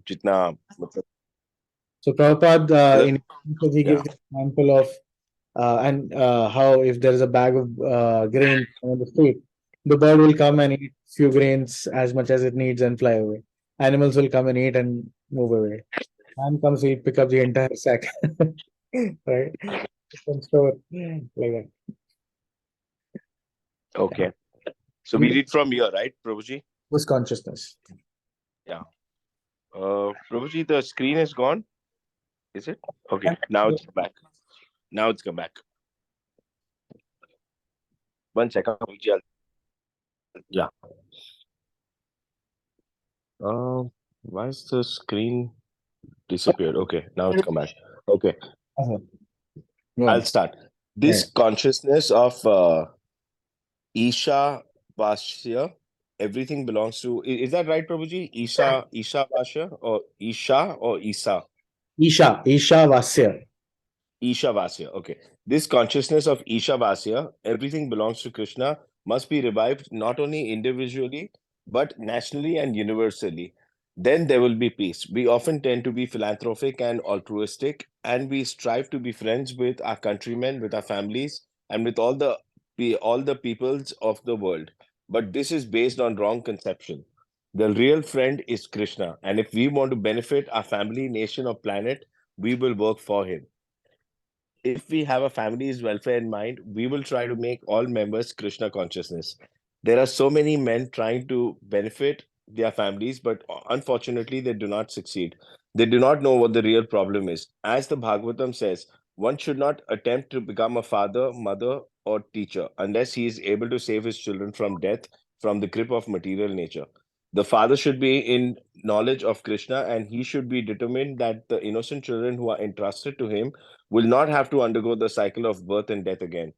जितना मतलब So Prabhupada, मतलब he yeah. gives the example of how if there is a bag of grain on the street, the bird will come and eat few grains as much as it needs and fly away. Animals will come and eat and move away. Man comes, he pick up the entire sack, right? From store like that. Okay. So we And read from here, right, Prabhuji? was consciousness. Yeah. Prabhuji, the screen is gone. Is it? Okay. Now it's back. Now it's come back. 1 second, Prabhuji. Yeah. Why is the screen disappeared? Okay. Now it's come back. Okay. Uh-huh. Go I'll on. start. Yeah. This consciousness of Isha Vasya, everything belongs to. Is that right, Prabhuji? Isha Vasya or Isha or Isa? Isha Vasya. Isha Vasya. Okay. This consciousness of Isha Vasya, everything belongs to Krishna, must be revived not only individually, but nationally and universally. Then there will be peace. We often tend to be philanthropic and altruistic, and we strive to be friends with our countrymen, with our families, and with all the peoples of the world. But this is based on wrong conception. The real friend is Krishna, and if we want to benefit our family, nation, or planet, we will work for him. If we have a family's welfare in mind, we will try to make all members Krishna consciousness. There are so many men trying to benefit their families, but unfortunately, they do not succeed. They do not know what the real problem is. As the Bhagavatam says, one should not attempt to become a father, mother, or teacher unless he is able to save his children from death, from the grip of material nature. The father should be in knowledge of Krishna, and he should be determined that the innocent children who are entrusted to him will not have to undergo the cycle of birth and death again.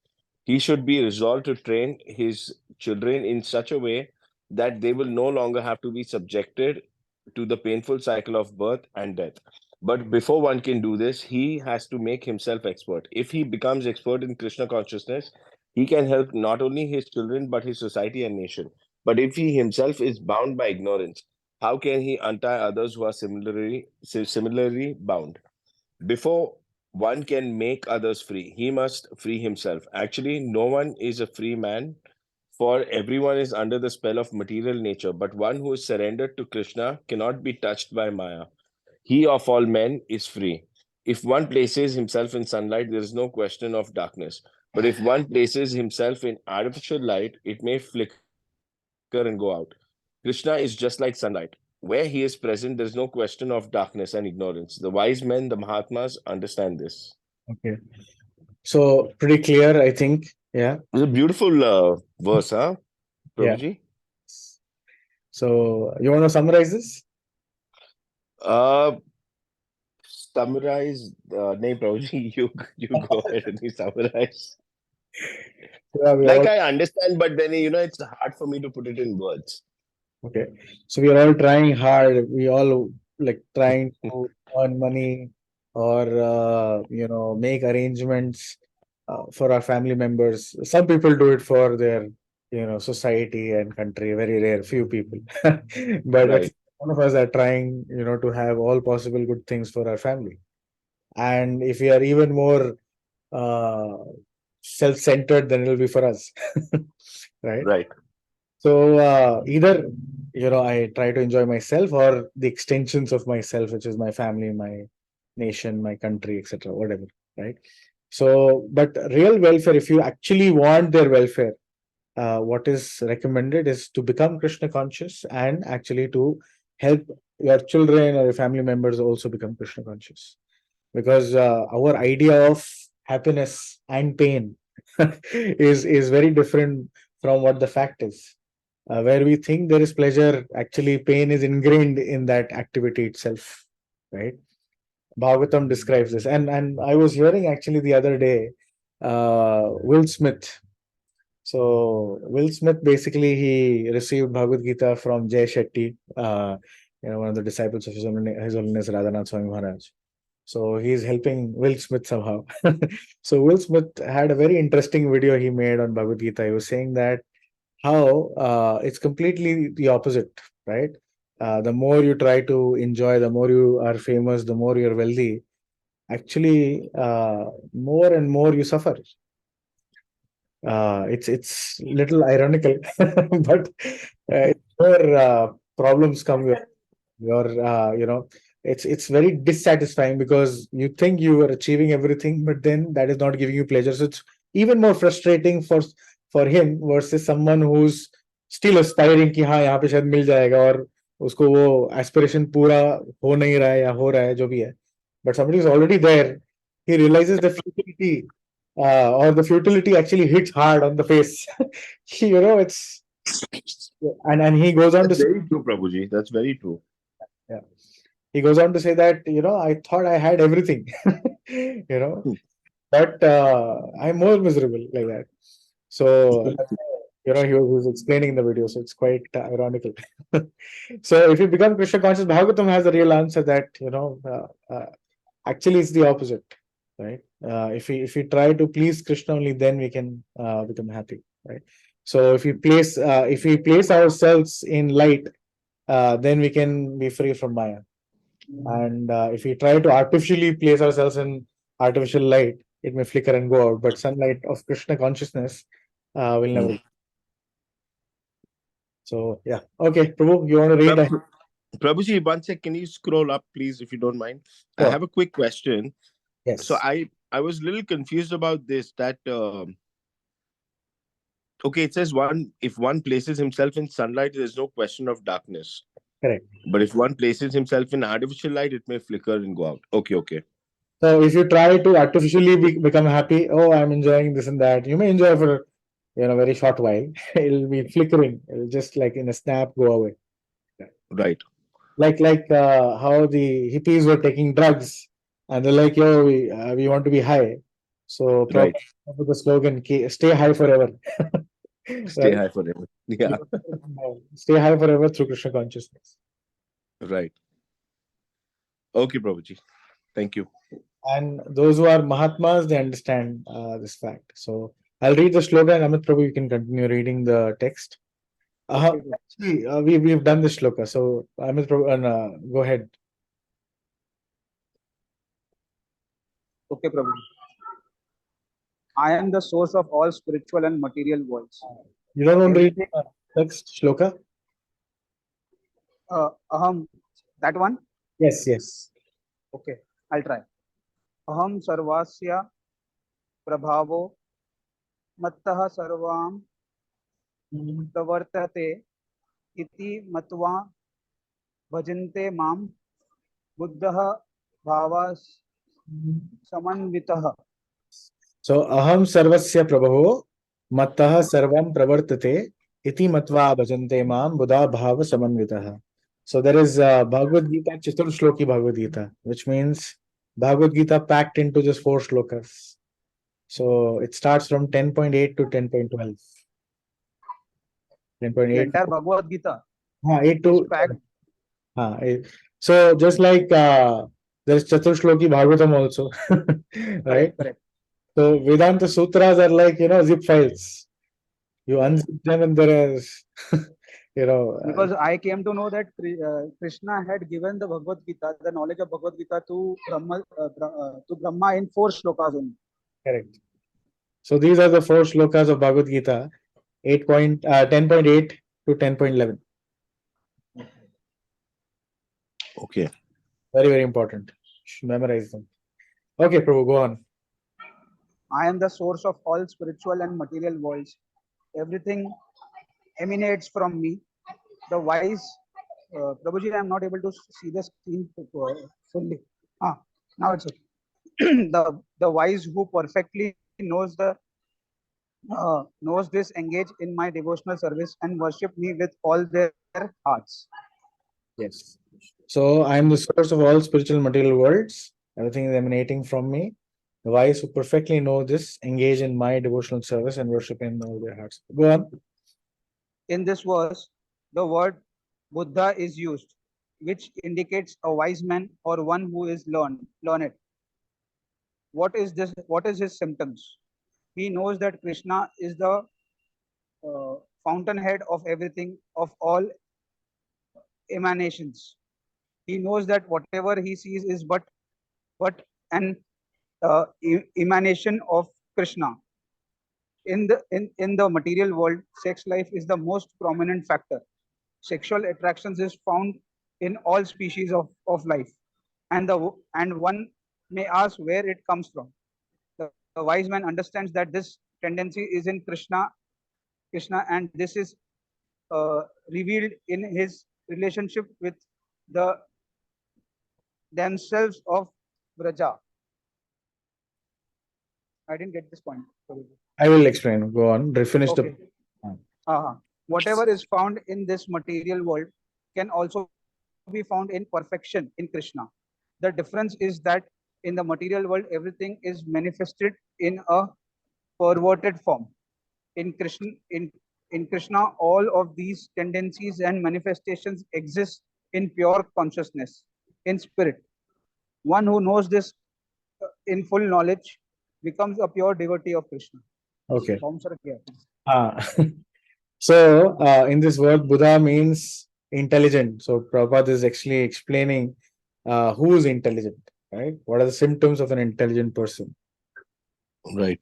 He should be resolved to train his children in such a way that they will no longer have to be subjected to the painful cycle of birth and death. But before one can do this, he has to make himself expert. If he becomes expert in Krishna consciousness, he can help not only his children but his society and nation. But if he himself is bound by ignorance, how can he untie others who are similarly bound? Before one can make others free, he must free himself. Actually, no one is a free man, for everyone is under the spell of material nature. But one who is surrendered to Krishna cannot be touched by Maya. He of all men is free. If one places himself in sunlight, there is no question of darkness. But if one places himself in artificial light, it may flicker and go out. Krishna is just like sunlight. Where he is present, there is no question of darkness and ignorance. The wise men, the Mahatmas, understand this. Okay. So pretty clear, I think. Yeah. It's a beautiful verse, huh, Yeah. Prabhuji? So you want to summarize this? Uh, Summarize. Nahin, Prabhuji, you go ahead and you summarize. Yeah, we are Like all I understand, but then it's hard for me to put it in words. okay. So we are all trying hard. We all like trying to earn money or make arrangements for our family members. Some people do it for their society and country. Very rare, few people. But at Right. least one of us are trying to have all possible good things for our family. And if we are even more uh, self-centered, then it'll be for us, right? Right. So either I try to enjoy myself or the extensions of myself, which is my family, my nation, my country, etc., whatever, right? So, but real welfare, if you actually want their welfare, what is recommended is to become Krishna conscious and actually to help your children or your family members also become Krishna conscious, because our idea of happiness and pain is very different from what the fact is. Where we think there is pleasure, actually pain is ingrained in that activity itself, right? Bhagavatam describes this, and I was hearing actually the other day, Will Smith. So Will Smith basically he received Bhagavad Gita from Jay Shetty, one of the disciples of His Holiness Radhanath Swami Maharaj. So he's helping Will Smith somehow. So Will Smith had a very interesting video he made on Bhagavad Gita. He was saying that how it's completely the opposite, right? the more you try to enjoy, the more you are famous, the more you're wealthy, actually, more and more you suffer. It's little ironical, but it's where problems come with your it's very dissatisfying because you think you are achieving everything, but then that is not giving you pleasure. So it's even more frustrating for him versus someone who's still aspiring कि हाँ यहाँ पे शायद मिल जाएगा और उसको वो aspiration पूरा हो नहीं रहा है या हो रहा है जो भी है, but somebody is already there. He realizes the futility, or the futility actually hits hard on the face. It's and he goes on to That's say, very true, Prabhuji. That's very true. yeah. He goes on to say that, I thought I had everything, but I'm more miserable like that. So, he was explaining in the video, so it's quite ironical. So, if you become Krishna conscious, Bhagavatam has the real answer that, actually it's the opposite, right? If we try to please Krishna, only then we can become happy, right? So, if we place ourselves in light, then we can be free from Maya. And if we try to artificially place ourselves in artificial light, it may flicker and go out. But sunlight of Krishna consciousness will never. So yeah, okay, Prabhu, you want to read? Prabhuji, one sec, can you scroll up, please, if you don't mind? I Sure. have a quick question. Yes. So I was a little confused about this. That okay, it says if one places himself in sunlight, there's no question of darkness. Correct. But if one places himself in artificial light, it may flicker and go out. Okay. So if you try to artificially become happy, oh, I'm enjoying this and that, you may enjoy for a very short while. It'll be flickering. It'll just like in a snap go away. Right. Like how the hippies were taking drugs and they're like, yo, we want to be high. So Right. with the slogan, stay high forever. Stay Right? high forever. Yeah. Stay high forever through Krishna consciousness. Right. Okay, Prabhuji. Thank you. And those who are Mahatmas, they understand this fact. So I'll read the sloka, and Amit Prabhu, you can continue reading the text. Actually, we've done this sloka. So Amit Prabhu, go ahead. Okay, Prabhu. I am the source of all spiritual and material worlds. You don't want to read the text sloka? Ahaṁ, that one? Yes. Okay, I'll try. Ahaṁ sarvasya prabhavo mattaḥ sarvaṁ pravartate iti matvā bhajante mam budhā bhāva-samanvitāḥ. So ahaṁ sarvasya prabhavo mattaḥ sarvaṁ pravartate iti matvā bhajante mam budhā bhāva-samanvitāḥ. So there is Bhagavad Gītā, Chatur Shloki Bhagavad Gītā, which means Bhagavad Gītā packed into just 4 shlokas. So it starts from 10.8 to 10.12. 10.8. Entire Bhagavad Gita. 8 to. So just like there's Chatur Shloki Bhagavatam also, right? Correct. So Vedanta Sutras are like, zip files. You unzip them and there is, Because I came to know that Krishna had given the Bhagavad Gita, the knowledge of Bhagavad Gita to Brahma in 4 shlokas only. Correct. So these are the 4 shlokas of Bhagavad Gita, 10.8 to 10.11. Okay. Very, very important. You should memorize them. Okay, Prabhu, go on. I am the source of all spiritual and material worlds. Everything emanates from me. The wise, Prabhuji, I am not able to see the screen fully. Now it's okay. The wise who perfectly knows this engage in my devotional service and worship me with all their hearts. Yes. So I am the source of all spiritual and material worlds. Everything is emanating from me. The wise who perfectly know this engage in my devotional service and worship in all their hearts. Go on. In this verse, the word Buddha is used, which indicates a wise man or one who is learned. What is this? What is his symptoms? He knows that Krishna is the fountainhead of everything, of all emanations. He knows that whatever he sees is but an emanation of Krishna. In the material world, sex life is the most prominent factor. Sexual attractions is found in all species of life, and one may ask where it comes from. The wise man understands that this tendency is in Krishna, and this is revealed in his relationship with the damsels of Vraja. I didn't get this point. Sorry. I will explain. Go on. Finish Okay. the. Whatever is found in this material world can also be found in perfection in Krishna. The difference is that in the material world, everything is manifested in a perverted form. In Krishna, all of these tendencies and manifestations exist in pure consciousness, in spirit. One who knows this in full knowledge becomes a pure devotee of Krishna. Okay. Om Sar Kya. So, in this word, Buddha means intelligent. So, Prabhupada is actually explaining who is intelligent, right? What are the symptoms of an intelligent person? Right.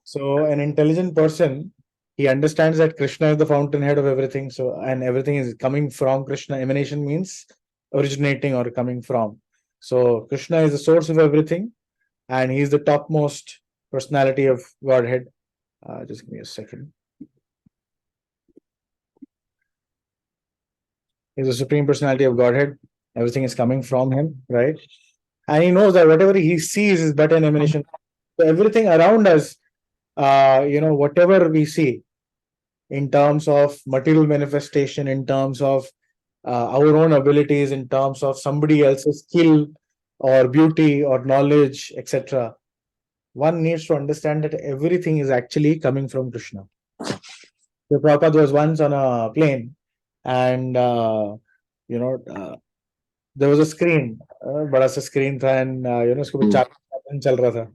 So, an intelligent person, he understands that Krishna is the fountainhead of everything. So, and everything is coming from Krishna. Emanation means originating or coming from. So, Krishna is the source of everything, and he is the topmost personality of Godhead. Just give me a second. He's the supreme personality of Godhead. Everything is coming from him, right? And he knows that whatever he sees is but an emanation. So everything around us, whatever we see in terms of material manifestation, in terms of our own abilities, in terms of somebody else's skill or beauty or knowledge, etc. One needs to understand that everything is actually coming from Krishna. So Prabhupada was once on a plane, and there was a screen, बड़ा सा screen था, and उसके ऊपर chart चल रहा था.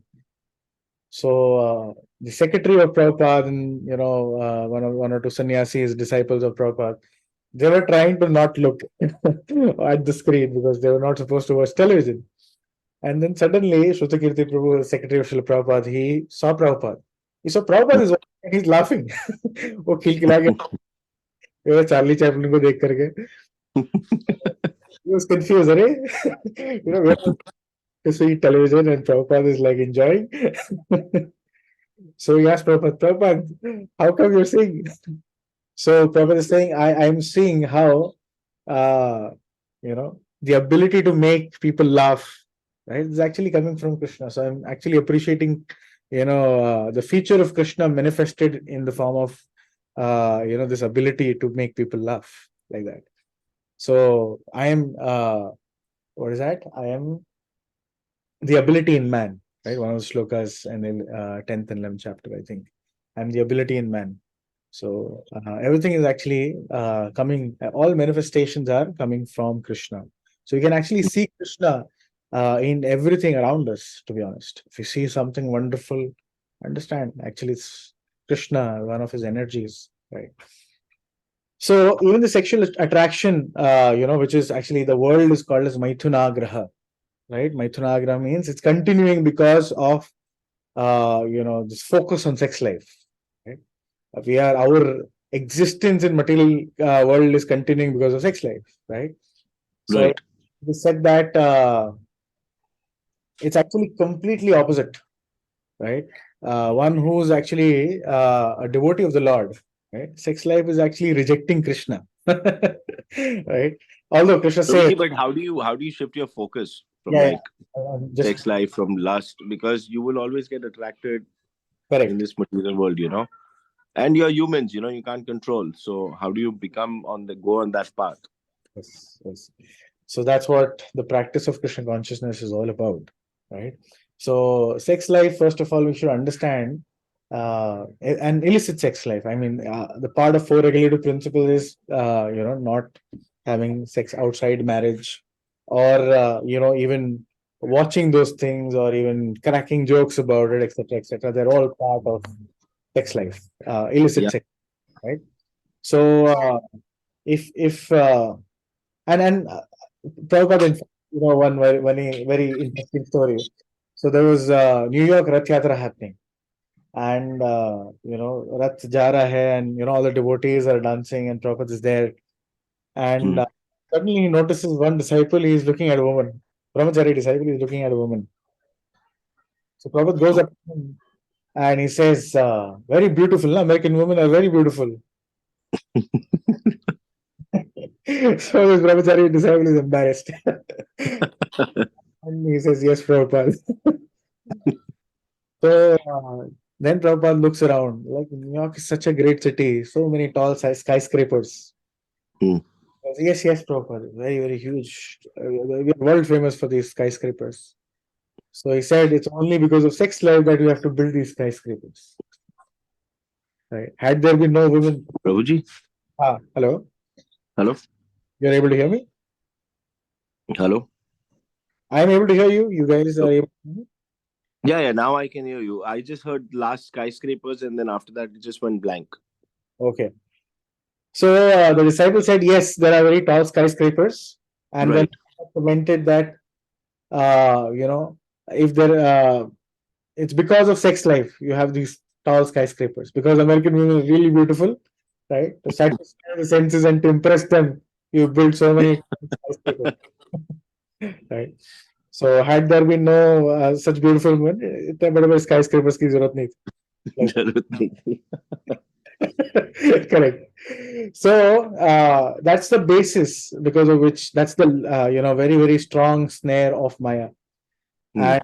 So the secretary of Prabhupada and one or two sannyasis, disciples of Prabhupada, they were trying to not look at the screen because they were not supposed to watch television. And then suddenly, Shrutakirti Prabhu, the secretary of Srila Prabhupada, he saw Prabhupada. He saw Prabhupada is watching and he's laughing. वो खिलखिला के Charlie Chaplin को देख करके he was confused. We have to see television and Prabhupada is like enjoying. So he asked Prabhupada, how come you're seeing? So Prabhupada is saying, I'm seeing how, the ability to make people laugh, right, is actually coming from Krishna. So I'm actually appreciating, the feature of Krishna manifested in the form of, this ability to make people laugh like that. So I am, what is that? I am the ability in man, right? One of the slokas in the 10th and 11th chapter, I think. I'm the ability in man. So everything is actually coming, all manifestations are coming from Krishna. So you can actually see Krishna in everything around us, to be honest. If you see something wonderful, understand, actually it's Krishna, one of his energies, right? So even the sexual attraction, which is actually the world is called as Maithunagraha, right? Maithunagraha means it's continuing because of, this focus on sex life, right? Our existence in material world is continuing because of sex life, right? So Right. we said that it's actually completely opposite, right? One who's actually a devotee of the Lord, right? Sex life is actually rejecting Krishna, right? Although Krishna says, But how do you shift your focus from just sex life, from lust? Because you will always get attracted correct. in this material world, and you're humans, you can't control. So how do you go on that path? Yes, yes. So that's what the practice of Krishna consciousness is all about, right? So sex life, first of all, we should understand an illicit sex life. I mean, the part of four regulative principles is, not having sex outside marriage, or even watching those things, or even cracking jokes about it, etc., etc. They're all part of sex life, illicit Yeah. sex, right? So if And Prabhupada, in fact, one very interesting story. So there was New York Rath Yatra happening, and Rath ja raha hai, and all the devotees are dancing, and Prabhupada is there, and suddenly he notices one disciple. He is looking at a woman. Brahmachari disciple is looking at a woman. So Prabhupada goes up to him and he says, "Very beautiful, no? American women are very beautiful." So this brahmachari disciple is embarrassed. And he says, "Yes, Prabhupada." So then Prabhupada looks around, like New York is such a great city, so many tall skyscrapers. Hmm. Yes, Prabhupada, very, very huge. We are world famous for these skyscrapers. So he said, it's only because of sex life that we have to build these skyscrapers. Right? Had there been no women. Prabhuji? Hello? Hello? You're able to hear me? Hello? I'm able to hear you. You guys are able to hear me? Yeah, now I can hear you. I just heard last skyscrapers and then after that it just went blank. Okay. So the disciple said, yes, there are very tall skyscrapers. And Right. then commented that, if there, it's because of sex life, you have these tall skyscrapers. Because American women are really beautiful, right? To satisfy the senses and to impress them, you build so many skyscrapers. Right? So had there been no such beautiful women, इतने बड़े-बड़े skyscrapers की जरूरत नहीं थी. Correct. So that's the basis because of which that's the very, very strong snare of Maya. And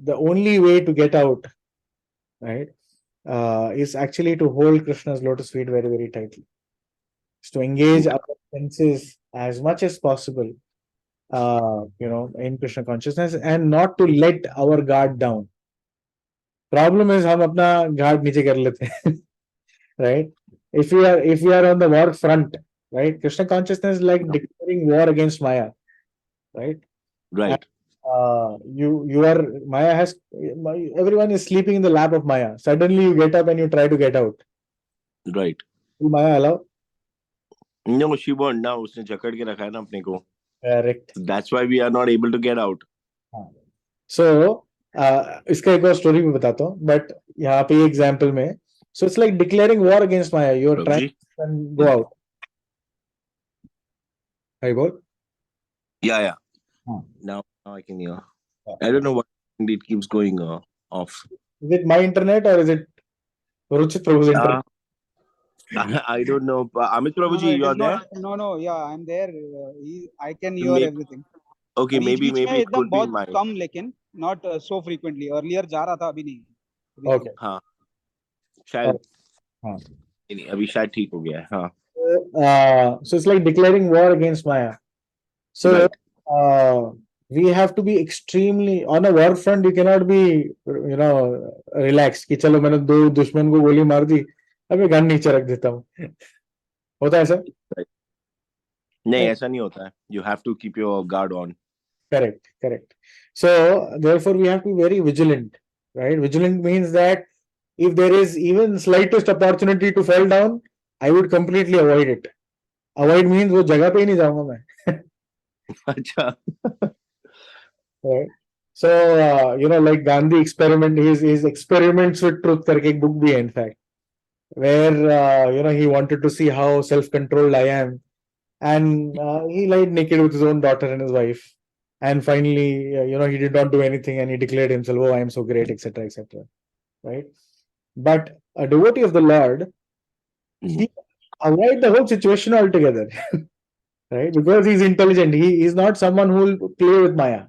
the only way to get out, right, is actually to hold Krishna's lotus feet very, very tightly. Is to engage our senses as much as possible, in Krishna consciousness and not to let our guard down. Problem is हम अपना guard नीचे कर लेते हैं, right? If we are on the war front, right? Krishna consciousness is like declaring war against Maya, right? Right. And, Maya has, everyone is sleeping in the lap of Maya. Suddenly you get up and you try to get out. Right. Will Maya allow? No, she won't. Now उसने जकड़ के रखा है ना अपने को. Correct. That's why we are not able to get out. So इसका एक और स्टोरी भी बताता हूँ, but यहाँ पे एग्जाम्पल में, so it's like declaring war against Maya. You are trying to go out. Hi, boy. Yeah. Now I can hear. I don't know why it keeps going off. Is it my internet or is it Ruchit Prabhu's internet? I don't know. Amit Prabhuji, you are there? No. Yeah, I'm there. I can hear everything. Okay, maybe it could be mine. कम लेकिन not so frequently. Earlier जा रहा था, अभी नहीं. Okay. हाँ. शायद. नहीं, अभी शायद ठीक हो गया है. हाँ. So it's like declaring war against Maya. So we have to be extremely on a war front. You cannot be relaxed कि चलो मैंने दो दुश्मन को गोली मार दी, अबे गन नीचे रख देता हूँ. होता है ऐसा? नहीं, ऐसा नहीं होता है. You have to keep your guard on. Correct. So therefore we have to be very vigilant, right? Vigilant means that if there is even slightest opportunity to fall down, I would completely avoid it. Avoid means वो जगह पे ही नहीं जाऊंगा मैं. अच्छा. Right. So like Gandhi experiment, his experiments with truth करके एक book भी है in fact, where he wanted to see how self-controlled I am, and he lied naked with his own daughter and his wife, and finally he did not do anything and he declared himself, oh, I am so great, etc., right? But a devotee of the Lord, he avoid the whole situation altogether. Right? Because he's intelligent. He is not someone who will play with Maya.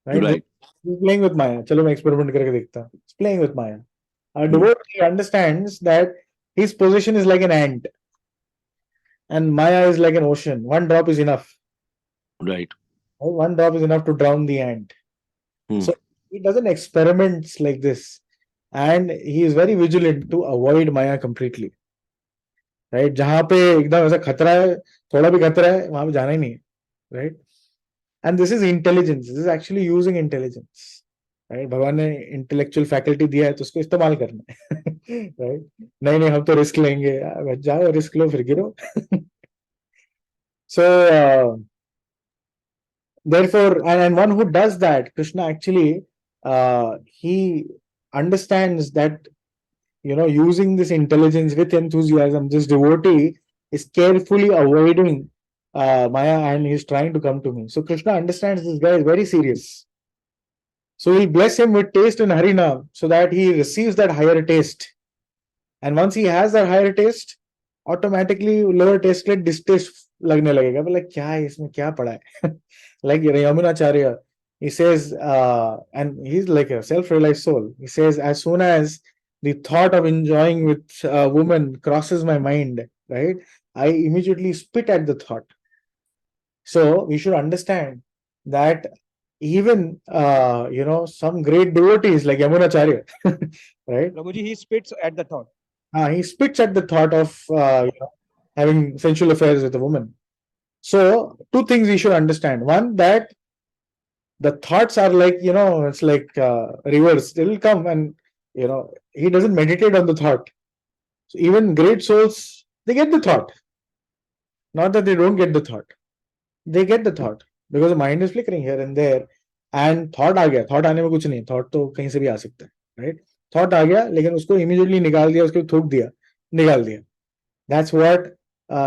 Right? He's playing with Maya. Chalo, मैं experiment करके देखता हूँ. He's playing with Maya. A devotee understands that his position is like an ant and Maya is like an ocean. One drop is enough. Right. One drop is enough to drown the ant. So he doesn't experiment like this. And he is very vigilant to avoid Maya completely. Right? जहाँ पे एकदम ऐसा खतरा है, थोड़ा भी खतरा है, वहाँ पे जाना ही नहीं है. Right? And this is intelligence. This is actually using intelligence. Right? भगवान ने intellectual faculty दिया है तो उसको इस्तेमाल करना है. Right? नहीं हम तो रिस्क लेंगे. जाओ रिस्क लो फिर गिरो. Therefore, and one who does that, Krishna actually, he understands that, using this intelligence with enthusiasm, this devotee is carefully avoiding Maya, and he's trying to come to me. So Krishna understands this guy is very serious. So he'll bless him with taste in Harinam so that he receives that higher taste. And once he has that higher taste, automatically lower taste के distaste लगने लगेगा. But like क्या है इसमें क्या पड़ा है? Like Yamunacharya, he says, and he's like a self-realized soul. He says, as soon as the thought of enjoying with a woman crosses my mind, right, I immediately spit at the thought. So we should understand that even some great devotees like Yamunacharya, right? Prabhuji, he spits at the thought. He spits at the thought of having sensual affairs with a woman. So two things we should understand. One, that the thoughts are like, it's like rivers. They will come, and he doesn't meditate on the thought. So even great souls, they get the thought. Not that they don't get the thought. They get the thought because the mind is flickering here and there, and thought आ गया. Thought आने में कुछ नहीं. Thought तो कहीं से भी आ सकता है, right? Thought आ गया, लेकिन उसको immediately निकाल दिया, उसको थूक दिया, निकाल दिया. That's what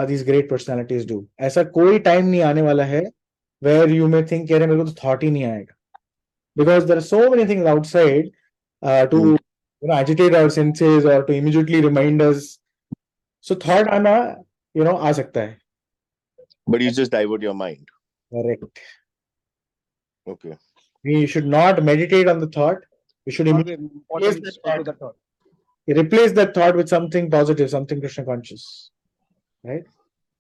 these great personalities do. ऐसा कोई time नहीं आने वाला है where you may think, यार मेरे को तो thought ही नहीं आएगा, because there are so many things outside to agitate our senses or to immediately remind us. So thought आना आ सकता है. But you just divert your mind. Correct. Okay. We should not meditate on the thought. We should Not immediately be important to the thought. replace that thought with something positive, something Krishna conscious, right?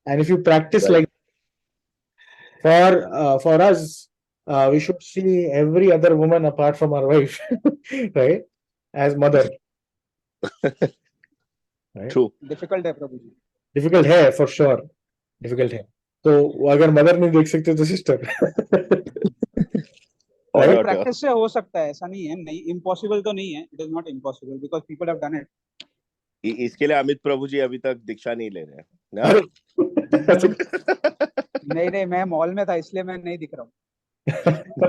And if you practice Right. like for us, we should see every other woman apart from our wife, right, as mother. Right? True. Difficult है Prabhuji. Difficult है for sure. Difficult है. तो अगर mother नहीं देख सकते तो sister. Or और daughter. प्रैक्टिस से हो सकता है, ऐसा नहीं है, नहीं इम्पॉसिबल तो नहीं है. It is not impossible because people have done it. इसके लिए अमित प्रभु जी अभी तक दीक्षा नहीं ले रहे हैं ना? नहीं मैं मॉल में था इसलिए मैं नहीं दिख रहा हूँ.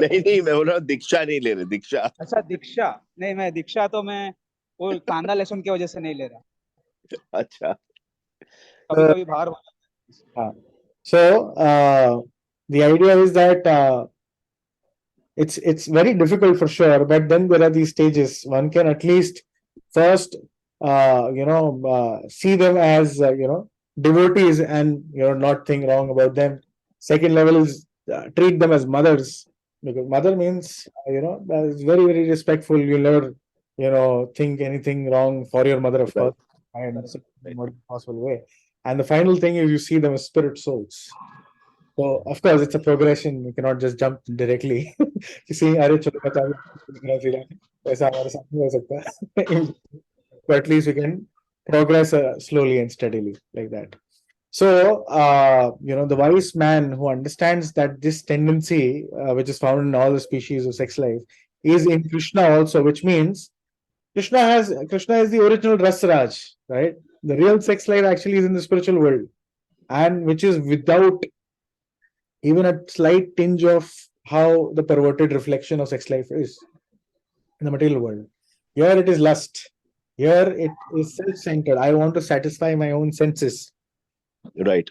नहीं मैं बोल रहा हूँ दीक्षा नहीं ले रहे. दीक्षा. अच्छा दीक्षा नहीं, मैं दीक्षा तो मैं वो कांदा लहसुन की वजह से नहीं ले रहा. अच्छा. कभी बाहर हो जाता है. So the idea is that it's very difficult for sure, but then there are these stages. One can at least first see them as devotees and not think wrong about them. Second level is treat them as mothers, because mother means is very, very respectful. You'll never think anything wrong for your mother, of course, and in the possible way. And the final thing is you see them as spirit souls. So of course it's a progression. You cannot just jump directly. You see, अरे चलो बता दो, ऐसा हमारे साथ नहीं हो सकता. But at least we can progress slowly and steadily like that. So the wise man who understands that this tendency, which is found in all the species of sex life, is in Krishna also, which means Krishna is the original Rasraj, right? The real sex life actually is in the spiritual world, and which is without even a slight tinge of how the perverted reflection of sex life is in the material world. Here it is lust. Here it is self-centered. I want to satisfy my own senses. Right.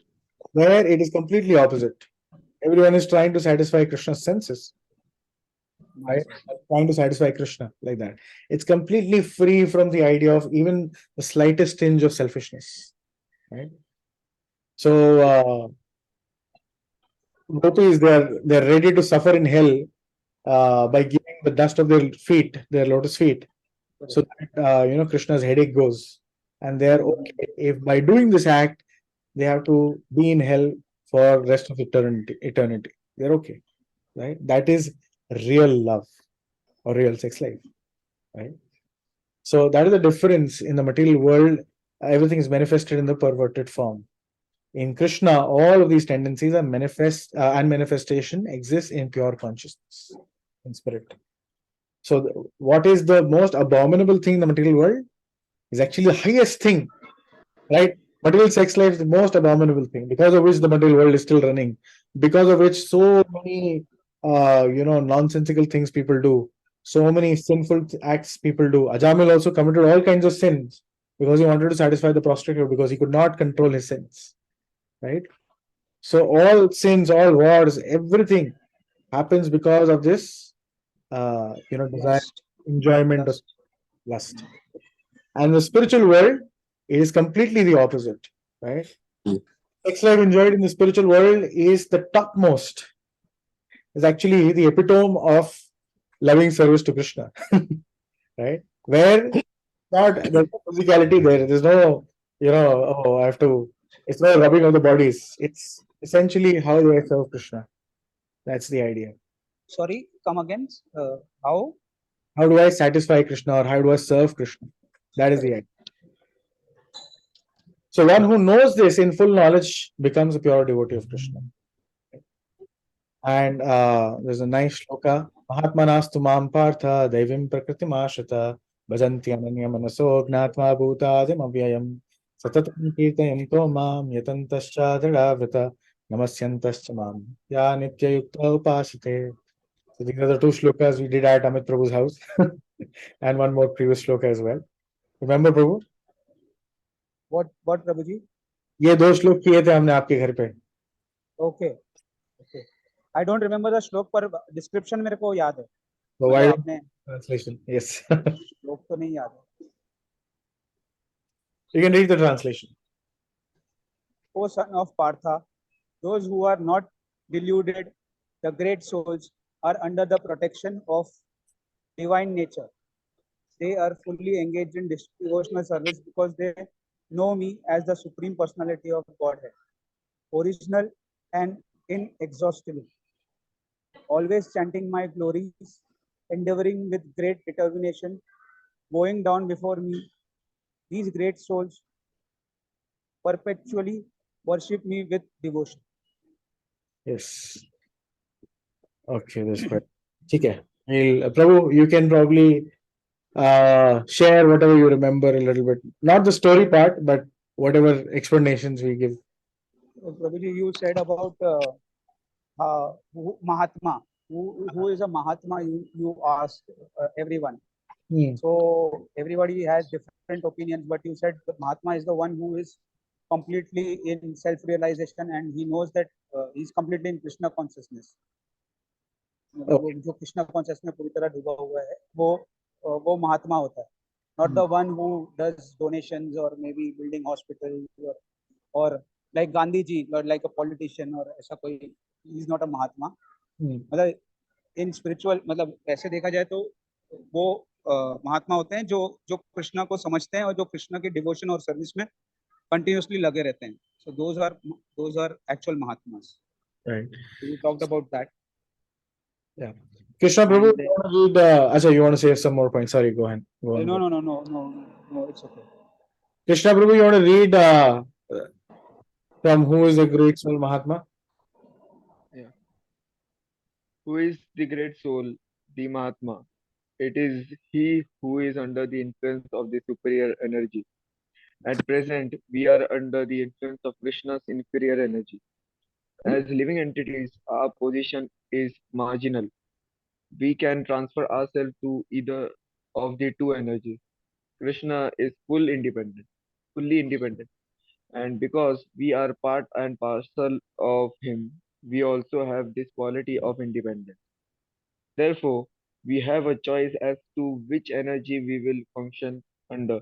Where it is completely opposite. Everyone is trying to satisfy Krishna's senses. Right? Trying to satisfy Krishna like that. It's completely free from the idea of even the slightest tinge of selfishness. Right? So gopis, they're ready to suffer in hell by giving the dust of their feet, their lotus feet, so that Krishna's headache goes, and they're okay if by doing this act they have to be in hell for rest of eternity. They're okay, right? That is real love or real sex life, right? So that is the difference. In the material world, everything is manifested in the perverted form. In Krishna, all of these tendencies are manifest, and manifestation exists in pure consciousness, in spirit. So what is the most abominable thing in the material world is actually the highest thing, right? Material sex life is the most abominable thing, because of which the material world is still running, because of which so many nonsensical things people do, so many sinful acts people do. Ajamil also committed all kinds of sins because he wanted to satisfy the prostitute, because he could not control his sins, right? So all sins, all wars, everything happens because of this desire, Lust. enjoyment of Lust. lust. And the spiritual world is completely the opposite, right? Sex life enjoyed in the spiritual world is the topmost, is actually the epitome of loving service to Krishna, right? Where there's no physicality there. There's no, oh, I have to, it's no rubbing of the bodies. It's essentially how do I serve Krishna? That's the idea. Sorry, come again. How? How do I satisfy Krishna, or how do I serve Krishna? That is the idea. So one who knows this in full knowledge becomes a pure devotee of Krishna. And there's a nice shloka. Mahatmanastu mam partha devim prakritim ashrita bhajanti ananya manaso gnatva bhutadim avyayam satatam kirtayanto mam yatantascha dharavrita namasyantascha mam ya nitya yukta upasite. So these are the two shlokas we did at Amit Prabhu's house and one more previous shloka as well. Remember Prabhu? What, Prabhuji? ये दो श्लोक किए थे हमने आपके घर पे. Okay. Okay. I don't remember the श्लोक, पर description मेरे को याद है. So मतलब why आपने translation? Yes. श्लोक तो नहीं याद है. You can read the translation. O son of Partha, those who are not deluded, the great souls, are under the protection of divine nature. They are fully engaged in devotional service because they know me as the Supreme Personality of Godhead, original and inexhaustible, always chanting my glories, endeavoring with great determination, bowing down before me. These great souls perpetually worship me with devotion. Yes. Okay, that's great. Okay. Prabhu, you can probably share whatever you remember a little bit. Not the story part, but whatever explanations we give. Prabhuji, you said about Mahatma. Who is a Mahatma? You asked everyone. So everybody has different opinions, but you said that Mahatma is the one who is completely in self-realization and he knows that he's completely in Krishna consciousness. वो जो Krishna conscious में पूरी तरह डूबा हुआ है वो महात्मा होता है, not the one who does donations or maybe building hospitals or like Gandhi ji or like a politician or ऐसा कोई, he is not a महात्मा. मतलब इन स्पिरिचुअल, मतलब ऐसे देखा जाए तो वो महात्मा होते हैं जो जो कृष्णा को समझते हैं और जो कृष्णा के डिवोशन और सर्विस में कंटिन्यूअसली लगे रहते हैं. So those are actual Mahatmas. Right. So we talked about that. Yeah. Krishna Prabhu, you want to read, Ajay, you want to say some more points? Sorry, go ahead. Go on. No, it's okay. Krishna Prabhu, you want to read from who is the great soul Mahatma? Yeah. Who is the great soul, the Mahatma? It is he who is under the influence of the superior energy. At present, we are under the influence of Krishna's inferior energy. As living entities, our position is marginal. We can transfer ourselves to either of the two energies. Krishna is fully independent. And because we are part and parcel of him, we also have this quality of independence. Therefore, we have a choice as to which energy we will function under.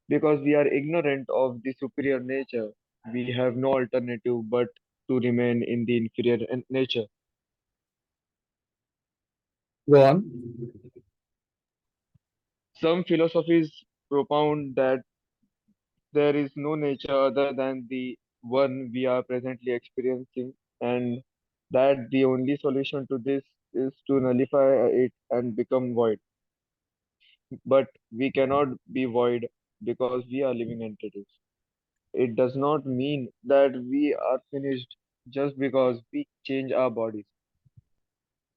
Because we are ignorant of the superior nature, we have no alternative but to remain in the inferior nature. Go on. Some philosophies propound that there is no nature other than the one we are presently experiencing, and that the only solution to this is to nullify it and become void. But we cannot be void because we are living entities. It does not mean that we are finished just because we change our bodies.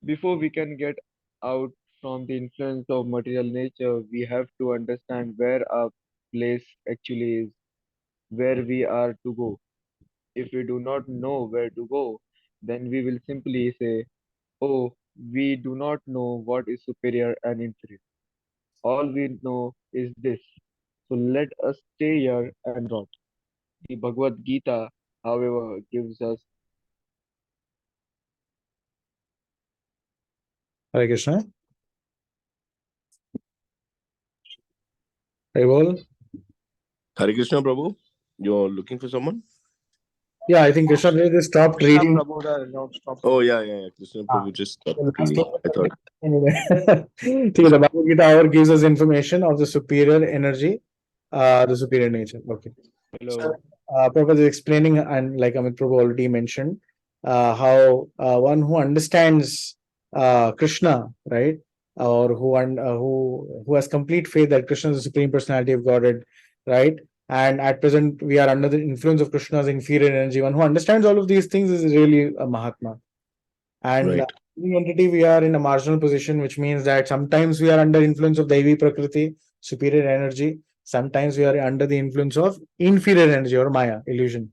Before we can get out from the influence of material nature, we have to understand where our place actually is. where we are to go. If we do not know where to go, then we will simply say, oh, we do not know what is superior and inferior. All we know is this. So let us stay here and rot. The Bhagavad Gita, however, gives us Hare Krishna. Hare Bol. Hare Krishna, Prabhu. You're looking for someone? Yeah, I think Krishna just stopped Krishna reading. Prabhu, the Lord stopped. Oh, yeah. Krishna Ah. Prabhu just stopped The last reading. I thought. Anyway, the Bhagavad Gita hour gives us information of the superior energy, the superior nature. Okay. hello. So, Prabhupada is explaining, and like Amit Prabhu already mentioned, how one who understands Krishna, right, or who has complete faith that Krishna is the supreme personality of Godhead, right, and at present we are under the influence of Krishna's inferior energy. One who understands all of these things is really a Mahatma. And Right. the entity, we are in a marginal position, which means that sometimes we are under influence of Devi Prakriti, superior energy. Sometimes we are under the influence of inferior energy or Maya, illusion.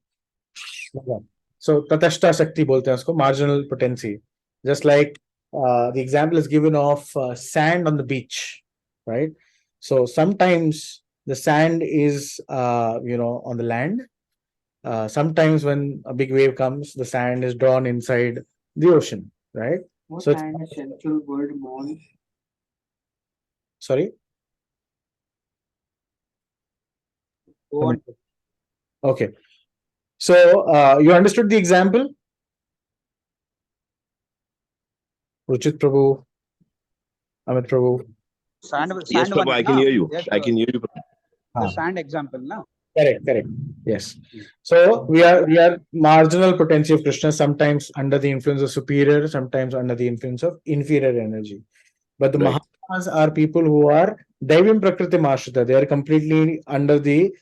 So Tatashta Shakti bolte hain usko, marginal potency. Just like the example is given of sand on the beach, right? So sometimes the sand is on the land. Sometimes when a big wave comes, the sand is drawn inside the ocean, right? What So kind of central word mon? sorry. Go on. Okay. So you understood the example? Ruchit Prabhu, Amit Prabhu. Sand, Yes, sand Prabhu, one, I can na? hear you. Yes, I can hear you, Prabhu. the sand example, na? Correct. Yes. So we are marginal potency of Krishna, sometimes under the influence of superior, sometimes under the influence of inferior energy. But the Right. Mahatmas are people who are Daivim Prakriti Mashrita. They are completely under the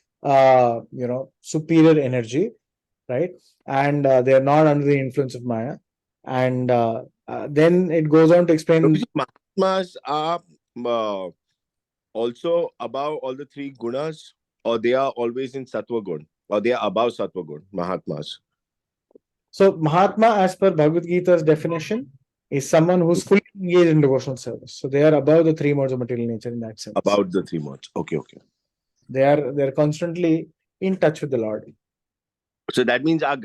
superior energy, right? And they are not under the influence of Maya. And then it goes on to explain. Prabhuji, Mahatmas are also above all the three gunas, or they are always in Sattva gun, or they are above Sattva gun, Mahatmas. So Mahatma, as per Bhagavad Gita's definition, is someone who's fully engaged in devotional service. So they are above the three modes of material nature in that sense. About the three modes. Okay. They're constantly in touch with the Lord. So that means our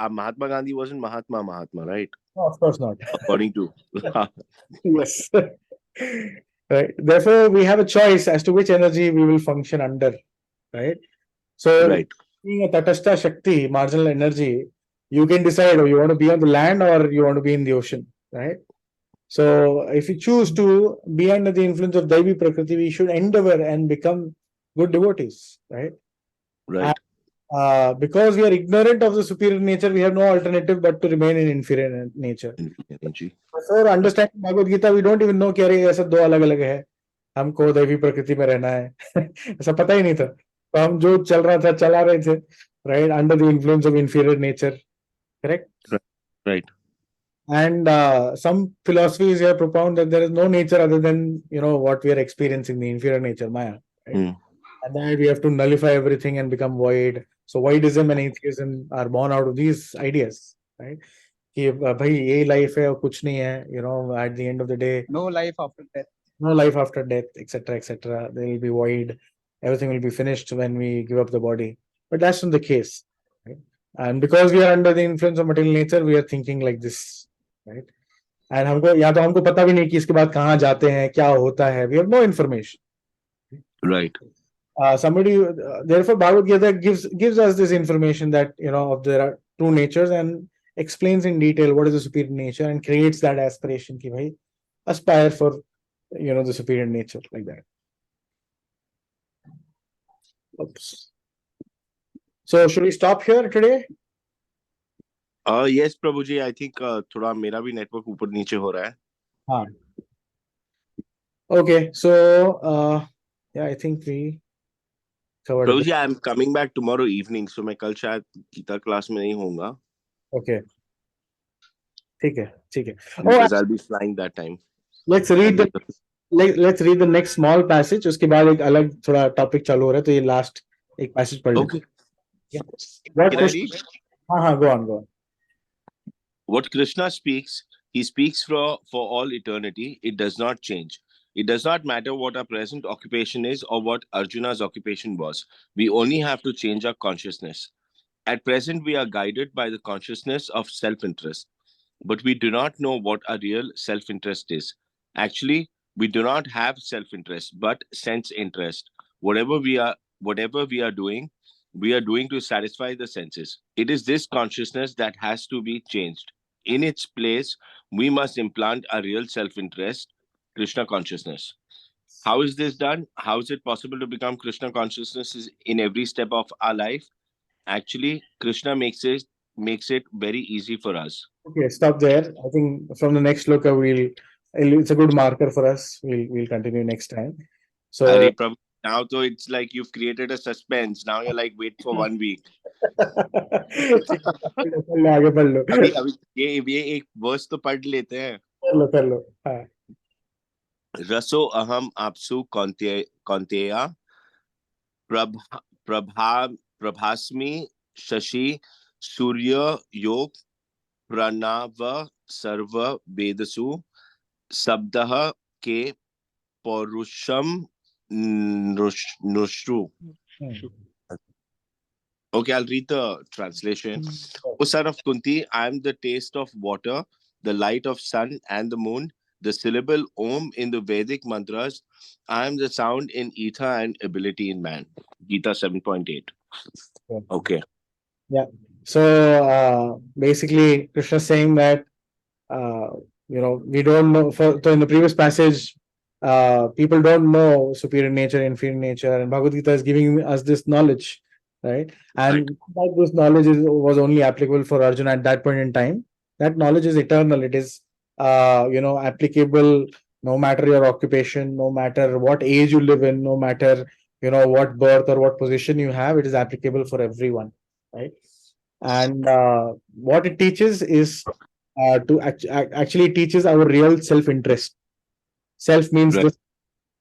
Mahatma Gandhi wasn't Mahatma, right? No, of course not. According to. Yes. Right. Therefore, we have a choice as to which energy we will function under. Right. So, Right. being a Tatashta Shakti, marginal energy, you can decide you want to be on the land or you want to be in the ocean. Right. So, if you choose to be under the influence of Daivi Prakriti, we should endeavor and become good devotees. Right. Right. Because we are ignorant of the superior nature, we have no alternative but to remain in inferior nature. Energy. For understanding Bhagavad Gita, we don't even know कि अरे ऐसा दो अलग-अलग है, हमको दैवी प्रकृति में रहना है. ऐसा पता ही नहीं था. तो हम जो चल रहा था चला रहे थे, right, under the influence of inferior nature, correct? Right. And some philosophies here propound that there is no nature other than what we are experiencing, the inferior nature, Maya. Right? And then we have to nullify everything and become void. So voidism and atheism are born out of these ideas, right? कि भाई ये life है और कुछ नहीं है, at the end of the day, No life after death. no life after death, etc. There will be void. Everything will be finished when we give up the body. But that's not the case, right? And because we are under the influence of material nature, we are thinking like this, right? And हमको पता भी नहीं कि इसके बाद कहाँ जाते हैं, क्या होता है. We have no information. Right. Therefore, Bhagavad Gita gives us this information that there are two natures and explains in detail what is the superior nature and creates that aspiration ki bhai aspire for the superior nature, like that. Oops. So should we stop here today? Yes, Prabhuji. I think थोड़ा मेरा भी network ऊपर नीचे हो रहा है. हाँ. Okay. So I think we covered. Prabhuji, I am coming back tomorrow evening, so मैं कल शायद गीता क्लास में नहीं होऊंगा. Okay. ठीक है. Because I'll be flying that time. Let's read the next small passage. उसके बाद एक अलग थोड़ा topic चालू हो रहा है, तो ये last एक passage पढ़ लेते हैं. What Can I Krishna? read? Go on. What Krishna speaks, he speaks for all eternity. It does not change. It does not matter what our present occupation is or what Arjuna's occupation was. We only have to change our consciousness. At present, we are guided by the consciousness of self-interest, but we do not know what our real self-interest is. Actually, we do not have self-interest, but sense interest. Whatever we are doing to satisfy the senses. It is this consciousness that has to be changed. In its place, we must implant a real self-interest, Krishna consciousness. How is this done? How is it possible to become Krishna consciousness in every step of our life? Actually, Krishna makes it very easy for us. Okay, stop there. I think from the next look, it's a good marker for us. We'll continue next time. So Are Prabhu, now so it's like you've created a suspense. Now you're like, wait for 1 week. आगे बढ़ लो. अभी ये एक verse तो पढ़ लेते हैं. कर लो. हाँ. रसो अहम आपसु कौन्तेय प्रभास्मि शशि सूर्य योग प्रणव सर्व वेदसु शब्दः के पौरुषम nushru. Okay, I'll read the translation. O son of Kunti, I am the taste of water, the light of sun and the moon, the syllable Om in the Vedic mantras. I am the sound in ether and ability in man. Gītā 7.8. Okay. Yeah. So basically, Krishna is saying that we don't know. So in the previous passage, people don't know superior nature, inferior nature, and Bhagavad Gītā is giving us this knowledge, right? And this knowledge was only applicable for Arjuna at that point in time. That knowledge is eternal. It is applicable no matter your occupation, no matter what age you live in, no matter what birth or what position you have. It is applicable for everyone, right? And what it teaches is to actually teaches our real self-interest. Self means this,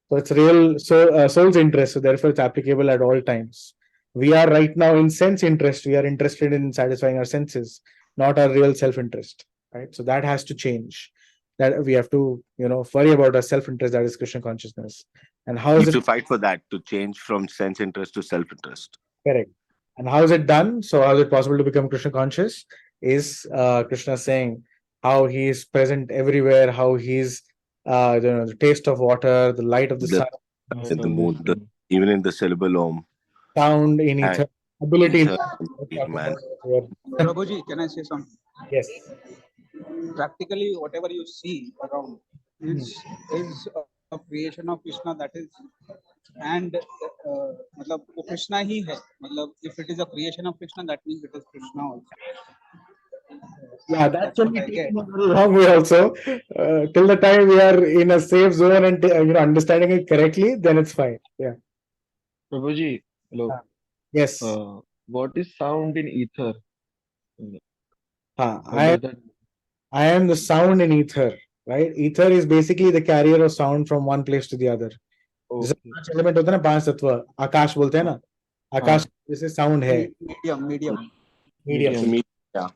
so it's real soul's interest, so therefore it's applicable at all times. We are right now in sense interest. We are interested in satisfying our senses, not our real self-interest, right? So that has to change. That we have to worry about our self-interest, that is Krishna consciousness. And how is it to fight for that, to change from sense interest to self-interest? Correct. And how is it done? So how is it possible to become Krishna conscious? Is Krishna saying how he is present everywhere, how he's the taste of water, the light of the sun, and the moon, even in the syllable Om, sound in ether, ability in man. Prabhuji, can I say something? Yes. Practically, whatever you see around is a creation of Krishna. That is, and मतलब वो Krishna ही है. मतलब if it is a creation of Krishna, that means it is Krishna also. Yeah, that can be taken in a wrong way also. Till the time we are in a safe zone and understanding it correctly, then it's fine. Yeah. Prabhuji, hello. Yes. What is sound in ether? I am the sound in ether, right? Ether is basically the carrier of sound from one place to the other. जैसे पांच element होते हैं ना, पांच तत्व, आकाश बोलते हैं ना, आकाश जैसे साउंड है, medium. Yeah.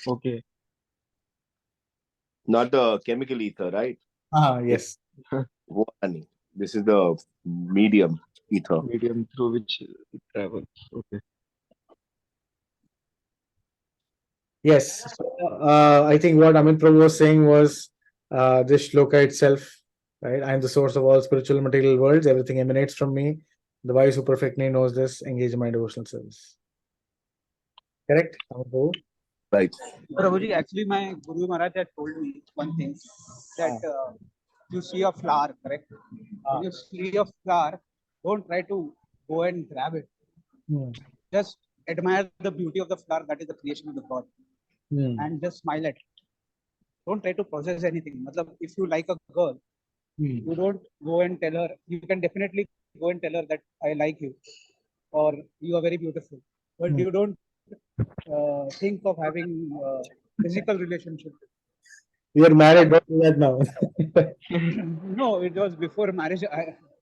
Okay. Not the chemical ether, right? Yes. This is the medium ether. Medium through which it travels. Okay. Yes. So, I think what Amit Prabhu was saying was this shloka itself, right? I am the source of all spiritual material worlds. Everything emanates from me. The wise who perfectly knows this engage in my devotional service. Correct, Amit Prabhu? Right. Prabhuji, actually, my Guru Maharaj had told me one thing, that you see a flower, correct? When you see a flower, don't try to go and grab it. Just admire the beauty of the flower, that is the creation of the God. And just smile at it. Don't try to possess anything. If you like a girl, you don't go and tell her. You can definitely go and tell her that I like you or you are very beautiful. But you don't think of having physical relationship. You are married, don't do that now. No, it was before marriage.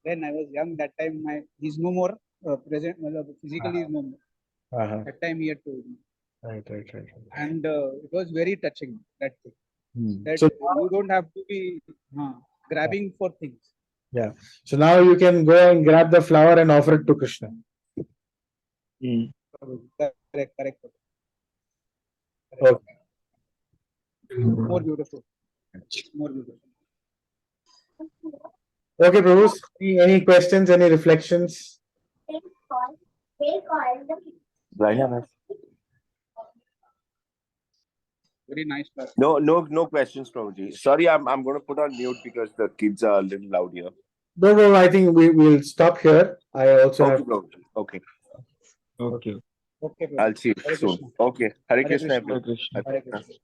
When I was young, that time he's no more present. Physically, he's no more. That time he had told me. Right. And it was very touching, that thing. That So you don't have to be grabbing for things. yeah. So now you can go and grab the flower and offer it to Krishna. Correct. Okay. More beautiful. Okay, Prabhu. Any questions? Any reflections? Vraja, Very nice class. no questions, Prabhuji. Sorry, I'm going to put on mute because the kids are a little loud here. No, I think will stop here. I also Okay, have. Prabhuji. Okay. Okay. Okay, I'll see you Hare soon. Krishna. Okay. Hare Hare Krishna, Krishna. everyone. Hare Krishna.